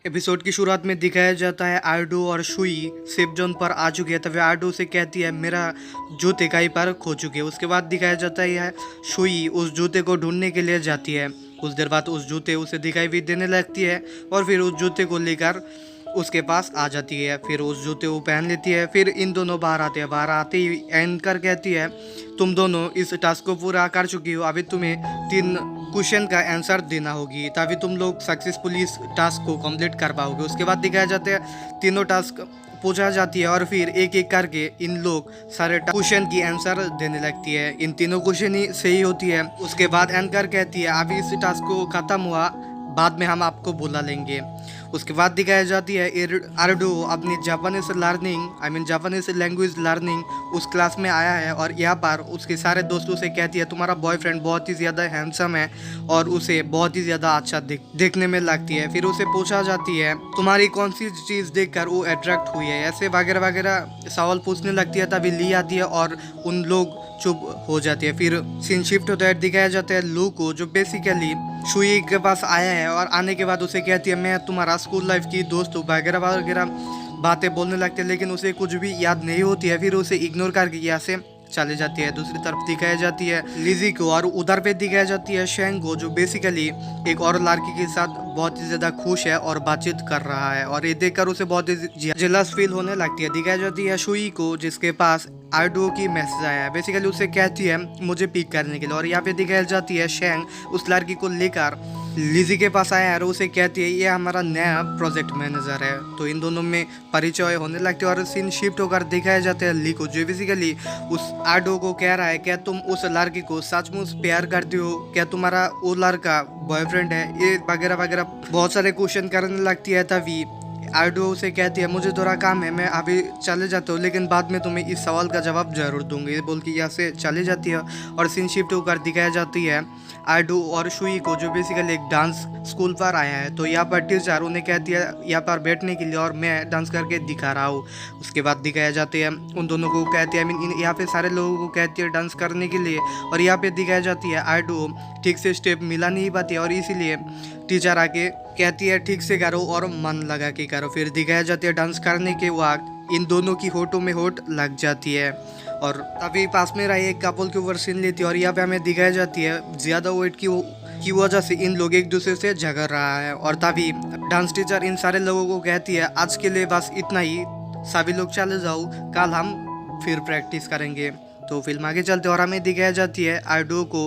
Episode की शुरुआत में दिखाया जाता है आर्डो और शुई सेफ जोन पर आ चुके हैं। तभी आर्डो से कहती है मेरा जूते कहीं पर खो चुके हैं। उसके बाद दिखाया जाता है शुई उस जूते को ढूंढने के लिए जाती है। कुछ देर बाद उस जूते उसे दिखाई भी देने लगती है और फिर उस जूते को लेकर उसके पास आ जाती है। फिर उस जूते को पहन लेती है। फिर इन दोनों बाहर आते हैं। बाहर आते ही एंकर कहती है तुम दोनों इस टास्क को पूरा कर चुकी हो, अभी तुम्हें 3 क्वेश्चन का आंसर देना होगी तभी तुम लोग सक्सेसफुली इस टास्क को कंप्लीट कर पाओगे। उसके बाद दिखाया जाता है तीनों टास्क पूछा जाती है और फिर एक एक करके इन लोग सारे क्वेश्चन की आंसर देने लगती है। इन तीनों क्वेश्चन ही सही होती है। उसके बाद एंकर कहती है अभी इस टास्क को खत्म हुआ, बाद में हम आपको बुला लेंगे। उसके बाद दिखाई जाती है आर्डो अपनी Japanese learning Japanese language learning उस क्लास में आया है और यहाँ पर उसके सारे दोस्तों से कहती है तुम्हारा बॉयफ्रेंड बहुत ही ज़्यादा हैंडसम है और उसे बहुत ही ज़्यादा अच्छा देखने में लगती है। फिर उसे पूछा जाती है तुम्हारी कौन सी चीज़ देखकर वो अट्रैक्ट हुई है, ऐसे वगैरह वगैरह सवाल पूछने लगती है। तभी ली आती है और उन लोग चुप हो जाती है। फिर सीन शिफ्ट होता है। दिखाया जाता है लू को जो बेसिकली शुई के पास आया है और आने के बाद उसे कहती है मैं तुम्हारा स्कूल लाइफ की दोस्त हूँ वगैरह वगैरह बातें बोलने लगते हैं, लेकिन उसे कुछ भी याद नहीं होती है। फिर उसे इग्नोर करके यहाँ से चले जाती है। दूसरी तरफ दिखाई जाती है लिजी को और उधर पे दिखाई जाती है शेंग को जो बेसिकली एक और लड़की के साथ बहुत ही ज्यादा खुश है और बातचीत कर रहा है और ये देखकर उसे बहुत ही जेलस फील होने लगती है। दिखाई जाती है शुई को जिसके पास आर्डो की मैसेज आया है। बेसिकली उसे कहती है मुझे पिक करने के लिए और यहाँ पे दिखाई जाती है शेंग उस लड़की को लेकर लिजी के पास आया है और उसे कहती है ये हमारा नया प्रोजेक्ट मैनेजर है। तो इन दोनों में परिचय होने लगती है और सीन शिफ्ट होकर दिखाया जाता है ली को जो बेसिकली उस आर्डो को कह रहा है क्या तुम उस लड़की को सचमुच प्यार करती हो, क्या तुम्हारा वो लड़का बॉयफ्रेंड है, ये वगैरह वगैरह बहुत सारे क्वेश्चन करने लगती है। तभी आर्डो उसे कहती है मुझे थोड़ा काम है, मैं अभी चले जाता हूँ लेकिन बाद में तुम्हें इस सवाल का जवाब जरूर दूंगी, ये बोल के यहाँ से चली जाती है। और सीन शिफ्ट होकर दिखाया जाती है आर्डो और शुई को जो बेसिकली एक डांस स्कूल पर आया है। तो यहाँ पर टीचर उन्हें कहती है यहाँ पर बैठने के लिए और मैं डांस करके दिखा रहा हूँ। उसके बाद दिखाया जाते हैं उन दोनों को कहती है यहाँ पे सारे लोगों को कहती है डांस करने के लिए और यहाँ पे दिखाई जाती है आर्डो ठीक से स्टेप मिला नहीं पाती है और इसीलिए टीचर आके कहती है ठीक से करो और मन लगा के करो। फिर दिखाया जाती है डांस करने के वक्त इन दोनों की होठों में होठ लग जाती है और तभी पास में रही एक कपल के ऊपर सीन लेती है और यहाँ पे हमें दिखाई जाती है ज्यादा वेट की वजह से इन लोग एक दूसरे से झगड़ रहा है। और तभी डांस टीचर इन सारे लोगों को कहती है आज के लिए बस इतना ही, सभी लोग चले जाओ, कल हम फिर प्रैक्टिस करेंगे। तो फिल्म आगे चलते और हमें दिखाई जाती है आर्डो को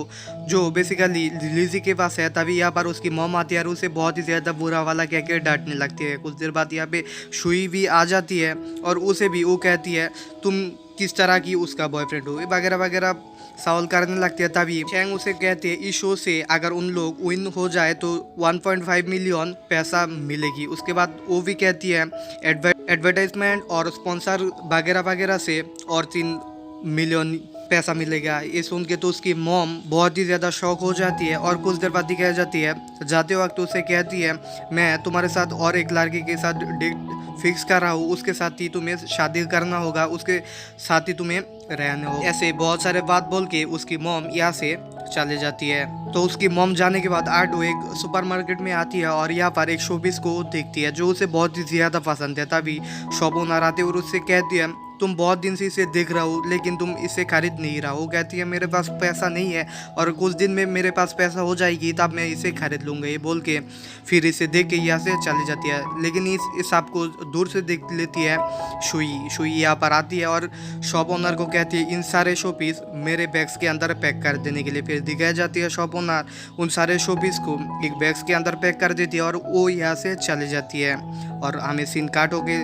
जो बेसिकली लिजी के पास है। तभी यहाँ पर उसकी मॉम आती है और उसे बहुत ही ज़्यादा बुरा वाला कह के डांटने लगती है। कुछ देर बाद यहाँ पे शुई भी आ जाती है और उसे भी वो कहती है तुम किस तरह की उसका बॉयफ्रेंड हो, वगैरह वगैरह सवाल करने लगती है। तभी चैंग उसे कहते हैं इस शो से अगर उन लोग विन हो जाए तो 1.5 मिलियन पैसा मिलेगी। उसके बाद वो भी कहती है एडवर्टाइजमेंट और स्पॉन्सर वगैरह वगैरह से और 3 मिलियन पैसा मिलेगा। ये सुन के तो उसकी मॉम बहुत ही ज़्यादा शौक हो जाती है और कुछ देर बाद दिखाई जाती है जाते वक्त उसे कहती है मैं तुम्हारे साथ और एक लड़की के साथ डेट फिक्स कर रहा हूँ, उसके साथ ही तुम्हें शादी करना होगा, उसके साथ ही तुम्हें रहना होगा। ऐसे बहुत सारे बात बोल के उसकी मॉम यहाँ से चले जाती है। तो उसकी मॉम जाने के बाद आर्डो एक सुपरमार्केट में आती है और यहाँ पर एक शोपीस को देखती है जो उसे बहुत ही ज़्यादा पसंद है। तभी शॉप ओनर आते और उससे कहती है तुम बहुत दिन से इसे देख रहा हो लेकिन तुम इसे खरीद नहीं रहा हो। कहती है मेरे पास पैसा नहीं है और कुछ दिन में मेरे पास पैसा हो जाएगी तब मैं इसे खरीद लूँगा, ये बोल के फिर इसे देख के यहाँ से चली जाती है। लेकिन इस सब को दूर से देख लेती है शुई यहाँ पर आती है और शॉप ओनर को कहती है इन सारे शो पीस मेरे बैग्स के अंदर पैक कर देने के लिए। फिर दिखाई जाती है शॉप ओनर उन सारे शो पीस को एक बैग्स के अंदर पैक कर देती है और वो यहाँ से चली जाती है। और हमें सीन काट होके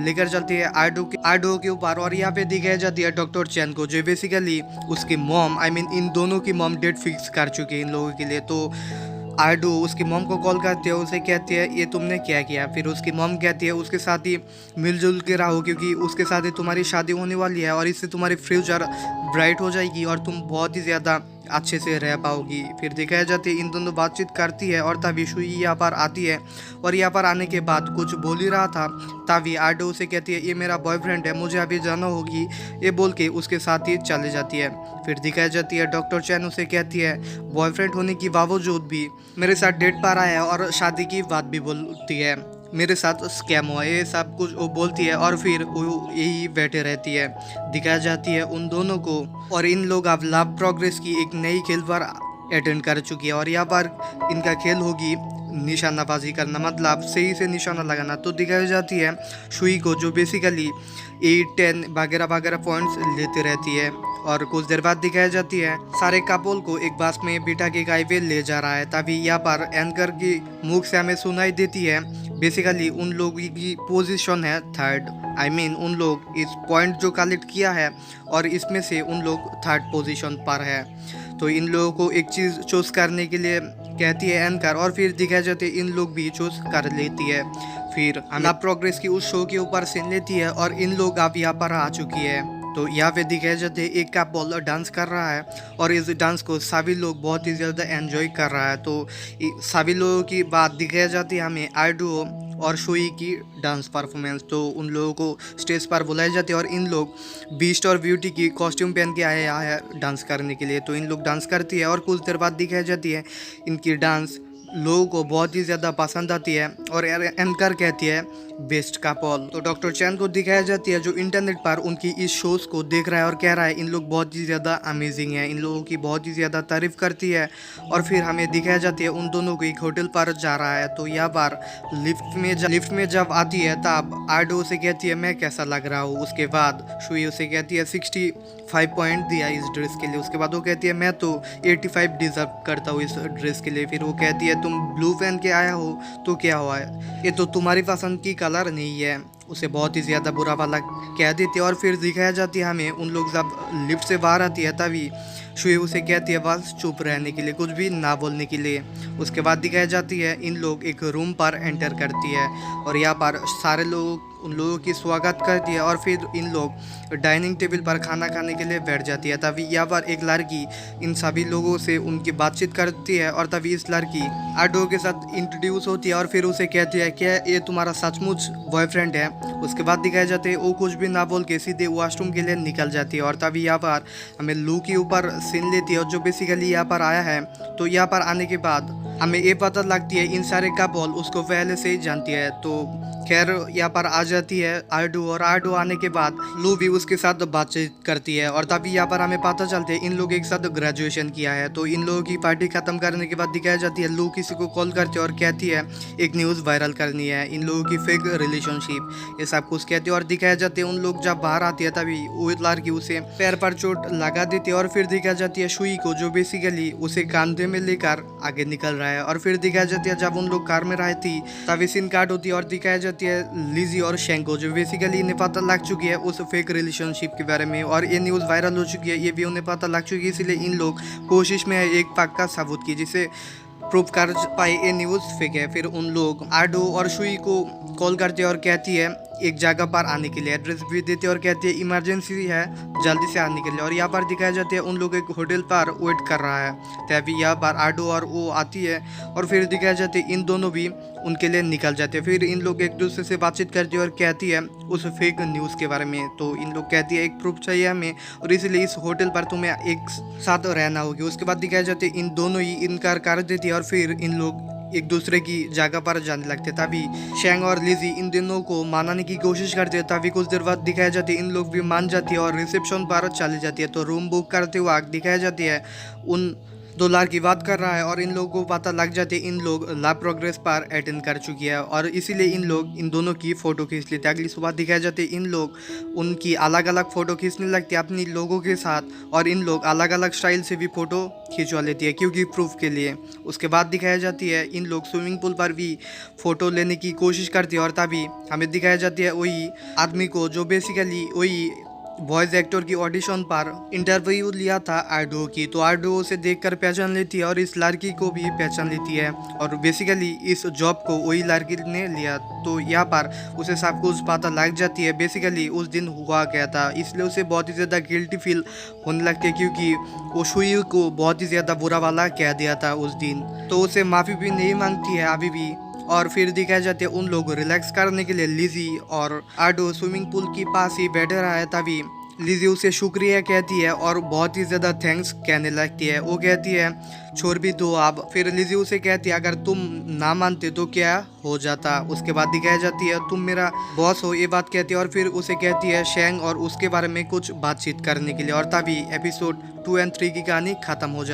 लेकर चलती है आर्डो के ऊपर और यहाँ पे दिखाई जाती है डॉक्टर चैन को जो बेसिकली उसकी मॉम इन दोनों की मॉम डेट फिक्स कर चुकी है इन लोगों के लिए। तो आर्डो उसकी मॉम को कॉल करती है, उसे कहती है ये तुमने क्या किया। फिर उसकी मॉम कहती है उसके साथ ही मिलजुल के रहो क्योंकि उसके साथ ही तुम्हारी शादी होने वाली है और इससे तुम्हारी फ्यूचर ब्राइट हो जाएगी और तुम बहुत ही ज़्यादा अच्छे से रह पाओगी। फिर दिखाया जाती है इन दोनों बातचीत करती है और तभी शुई यहाँ पर आती है और यहाँ पर आने के बाद कुछ बोल ही रहा था। तभी आर्डो उसे कहती है ये मेरा बॉयफ्रेंड है, मुझे अभी जाना होगी, ये बोल के उसके साथ ही चले जाती है। फिर दिखाई जाती है डॉक्टर चैन उसे कहती है बॉयफ्रेंड होने के बावजूद भी मेरे साथ डेट पर आया है और शादी की बात भी बोलती है। मेरे साथ स्कैम हुआ, ये सब कुछ वो बोलती है और फिर वो यही बैठे रहती है। दिखाई जाती है उन दोनों को, और इन लोग अब लव प्रोग्रेस की एक नई खेल पर अटेंड कर चुकी है, और यहाँ पर इनका खेल होगी निशानाबाजी करना, मतलब सही से निशाना लगाना। तो दिखाई जाती है शुई को, जो बेसिकली 8, 10 वगैरह वगैरह पॉइंट्स लेती रहती है। और कुछ देर बाद दिखाई जाती है सारे कपल को एक बस में बिठा के हाईवे ले जा रहा है। तभी यहाँ पर एंकर की मुख से हमें सुनाई देती है बेसिकली उन लोगों की पोजीशन है थर्ड, आई मीन उन लोग इस पॉइंट जो कलेक्ट किया है और इसमें से उन लोग थर्ड पोजीशन पर है। तो इन लोगों को एक चीज़ चूज करने के लिए कहती है एंकर, और फिर दिखाई जाते इन लोग भी चूज कर लेती है। फिर हमें प्रोग्रेस की उस शो के ऊपर सीन लेती है और इन लोग अब यहाँ पर आ चुकी है। तो यहाँ पे दिखाई जाते एक कपल डांस कर रहा है और इस डांस को सभी लोग बहुत ही ज़्यादा एंजॉय कर रहा है। तो सभी लोगों की बात दिखाई जाती है हमें आइडो और शुई की डांस परफॉर्मेंस। तो उन लोगों को स्टेज पर बुलाए जाते हैं और इन लोग बीस्ट और ब्यूटी की कॉस्ट्यूम पहन के आए हैं डांस करने के लिए। तो इन लोग डांस करती है और कुछ देर बाद दिखाई जाती है इनकी डांस लोगों को बहुत ही ज़्यादा पसंद आती है और एंकर कहती है बेस्ट कपल। तो डॉक्टर चैन को दिखाई जाती है जो इंटरनेट पर उनकी इस शोज़ को देख रहा है और कह रहा है इन लोग बहुत ही ज़्यादा अमेजिंग है, इन लोगों की बहुत ही ज़्यादा तारीफ करती है। और फिर हमें दिखाई जाती है उन दोनों को एक होटल पर जा रहा है। तो यहाँ पर लिफ्ट में जब आती है तब आर्डो उसे कहती है मैं कैसा लग रहा हूँ। उसके बाद शुई उसे कहती है 65 पॉइंट दिया इस ड्रेस के लिए। उसके बाद वो कहती है मैं तो 85 डिजर्व करता हूँ इस ड्रेस के लिए। फिर वो कहती है तुम ब्लू पहन के आया हो तो क्या हुआ है, ये तो तुम्हारी पसंद की कलर नहीं है। उसे बहुत ही ज़्यादा बुरा वाला कह देती है और फिर दिखाया जाती है हमें उन लोग जब लिफ्ट से बाहर आती है तभी शुई उसे कहती है बस चुप रहने के लिए, कुछ भी ना बोलने के लिए। उसके बाद दिखाई जाती है इन लोग एक रूम पर एंटर करती है और यहाँ पर सारे लोग उन लोगों की स्वागत करती है और फिर इन लोग डाइनिंग टेबल पर खाना खाने के लिए बैठ जाती है। तभी यहाँ पर एक लड़की इन सभी लोगों से उनकी बातचीत करती है और तभी इस लड़की आर्डो के साथ इंट्रोड्यूस होती है और फिर उसे कहती है क्या ये तुम्हारा सचमुच बॉयफ्रेंड है। उसके बाद दिखाए जाते हैं वो कुछ भी ना बोल के सीधे वॉशरूम के लिए निकल जाती है और तभी यहाँ पर हमें लू के ऊपर सीन लेती है और जो बेसिकली यहाँ पर आया है। तो यहाँ पर आने के बाद हमें ये पता लगती है इन सारे कपल उसको पहले से ही जानती है। तो खैर यहाँ पर आ जाती है आर्डो और आर्डो आने के बाद लू भी उसके साथ बातचीत करती है और तभी यहाँ पर हमें पता चलता है इन लोग एक साथ ग्रेजुएशन किया है। तो इन लोगों की पार्टी खत्म करने के बाद दिखाई जाती है लू किसी को कॉल करती है और कहती है एक न्यूज़ वायरल करनी है, इन लोगों की फेक रिलेशनशिप, ये सब कुछ कहती है। और दिखाया जाते हैं उन लोग जब बाहर आती है तभी वो लड़की उसे पैर पर चोट लगा देती है और फिर दिखाई जाती है शुई को जो बेसिकली उसे कांधे में लेकर आगे निकल रहा है। और फिर दिखाई जाती है जब उन लोग कार में रहती तभी सीन काट होती है और दिखाई जाती है लिजी और शेंको जो बेसिकली इन्हें पता लग चुकी है उस फेक रिलेशनशिप के बारे में और ये न्यूज़ वायरल हो चुकी है, ये भी उन्हें पता लग चुकी है। इसलिए इन लोग कोशिश में है एक पक्का सबूत की जिसे प्रूफ कर पाए ये न्यूज़ फेक है। फिर उन लोग आर्डो और शुई को कॉल करते हैं और कहती है एक जगह पर आने के लिए, एड्रेस भी देते हैं और कहती है इमरजेंसी है जल्दी से आने के लिए। और यहाँ पर दिखाया जाता है उन लोग एक होटल पर वेट कर रहा है तभी यहाँ पर आर्डो और वो आती है और फिर दिखाया जाता है इन दोनों भी उनके लिए निकल जाते हैं। फिर इन लोग एक दूसरे से बातचीत करती है और कहती है उस फेक न्यूज़ के बारे में। तो इन लोग कहती है एक प्रूफ चाहिए हमें और इसलिए इस होटल पर तुम्हें एक साथ रहना होगी। उसके बाद दिखाया जाता है इन दोनों ही इनकार कर देती है और फिर इन लोग एक दूसरे की जगह पर जाने लगते। तभी शेंग और लिजी इन दोनों को मनाने की कोशिश करते हैं। तभी कुछ देर बाद दिखाया जाती है इन लोग भी मान जाती है और रिसेप्शन पर चली जाती है। तो रूम बुक करते हुए दिखाया जाती है उन $2 की बात कर रहा है और इन लोगों को पता लग जाती है इन लोग लव प्रोग्रेस पर अटेंड कर चुकी है और इसीलिए इन लोग इन दोनों की फ़ोटो खींच लेते हैं। अगली सुबह दिखाया जाते हैं इन लोग उनकी अलग अलग फ़ोटो खींचने लगती है अपनी लोगों के साथ और इन लोग अलग अलग स्टाइल से भी फ़ोटो खिंचवा लेती है क्योंकि प्रूफ के लिए। उसके बाद दिखाया जाती है इन लोग स्विमिंग पूल पर भी फ़ोटो लेने की कोशिश करती है और तभी हमें दिखाया जाती है वही आदमी को जो बेसिकली वही वॉइस एक्टर की ऑडिशन पर इंटरव्यू लिया था आर्डो की। तो आर्डो उसे देखकर पहचान लेती है और इस लड़की को भी पहचान लेती है और बेसिकली इस जॉब को वही लड़की ने लिया। तो यहाँ पर उसे सब कुछ पता लग जाती है बेसिकली उस दिन हुआ क्या था, इसलिए उसे बहुत ही ज़्यादा गिल्टी फील होने लगती है क्योंकि वो शुई को बहुत ही ज़्यादा बुरा वाला कह दिया था उस दिन। तो उसे माफ़ी भी नहीं मांगती है अभी भी। और फिर दिखाया जाते हैं उन लोग रिलैक्स करने के लिए लिजी और आर्डो स्विमिंग पूल के पास ही बैठे रहा है तभी लिजी उसे शुक्रिया कहती है और बहुत ही ज़्यादा थैंक्स कहने लगती है। वो कहती है छोड़ भी दो आप। फिर लिजी उसे कहती है अगर तुम ना मानते तो क्या हो जाता। उसके बाद दिखाई जाती है तुम मेरा बॉस हो, ये बात कहती है और फिर उसे कहती है शेंग और उसके बारे में कुछ बातचीत करने के लिए। और तभी एपिसोड 2 और 3 की कहानी खत्म हो जाती है।